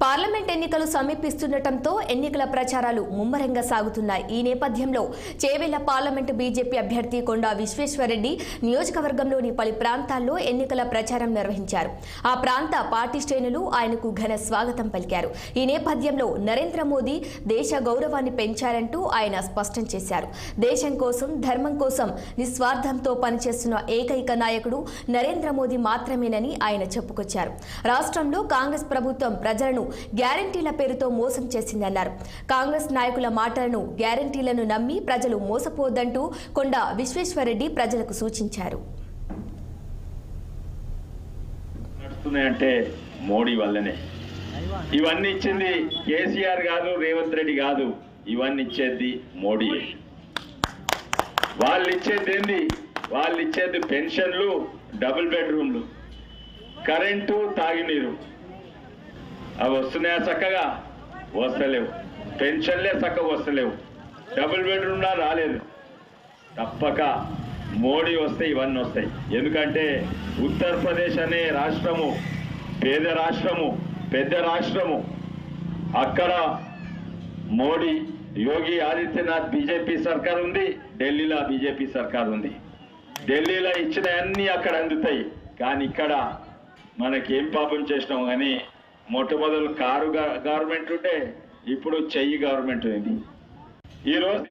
Parliament ఎన్నికలు సమీపిస్తుండటంతో ఎన్నికల ప్రచారాలు ముమ్మరంగా సాగుతున్నాయి. ఈ నేపథ్యంలో చేవెళ్ల పార్లమెంటు బీజేపీ అభ్యర్థి కొండా విశ్వేశ్వరరెడ్డి నియోజకవర్గంలోని పలు ప్రాంతాల్లో ఎన్నికల ప్రచారం నిర్వహించారు. ఆ ప్రాంత పార్టీ శ్రేణులు ఆయనకు ఘన స్వాగతం పలికారు. ఈ నేపథ్యంలో నరేంద్ర మోదీ దేశ గౌరవాన్ని పెంచారంటూ ఆయన స్పష్టం చేశారు. దేశం కోసం, ధర్మం కోసం నిస్వార్థంతో పనిచేస్తున్న ఏకైక నాయకుడు నరేంద్ర మోదీ మాత్రమేనని ఆయన చెప్పుకొచ్చారు. రాష్ట్రంలో కాంగ్రెస్ ప్రభుత్వం ప్రజలను గ్యారంటీల పేరుతో మోసం చేసిందన్నారు. కాంగ్రెస్ నాయకుల మాటలను, గ్యారంటీలను నమ్మి ప్రజలు మోసపోవద్దంటూ కొండా విశ్వేశ్వరరెడ్డి ప్రజలకు సూచించారు. అంటే మోడీ వల్లనే ఇవన్నీ ఇచ్చింది కేసీఆర్ కాదు, రేవంత్ రెడ్డి కాదు, ఇవన్నీ ఇచ్చేది మోడీ. వాళ్ళు ఇచ్చేది ఏంది? వాళ్ళు ఇచ్చేది పెన్షన్లు, డబుల్ బెడ్రూమ్లు, కరెంటు, తాగినీరు. అవి వస్తున్నాయా? చక్కగా వస్తలేవు. పెన్షన్లే చక్కగా వస్తలేవు. డబుల్ బెడ్రూమ్లా రాలేదు. తప్పక మోడీ వస్తే ఇవన్నీ వస్తాయి. ఎందుకంటే ఉత్తరప్రదేశ్ అనే రాష్ట్రము పేద రాష్ట్రము, పెద్ద రాష్ట్రము. అక్కడ మోడీ, యోగి ఆదిత్యనాథ్ బీజేపీ సర్కార్ ఉంది, ఢిల్లీలో బీజేపీ సర్కార్ ఉంది. ఢిల్లీలో ఇచ్చిన అన్ని అక్కడ అందుతాయి. కానీ ఇక్కడ మనకేం పాపం చేసినాం కానీ మొట్టమొదలు కారు గవర్నమెంట్ ఉంటే ఇప్పుడు చెయ్యి గవర్నమెంట్ ఉంది. ఈరోజు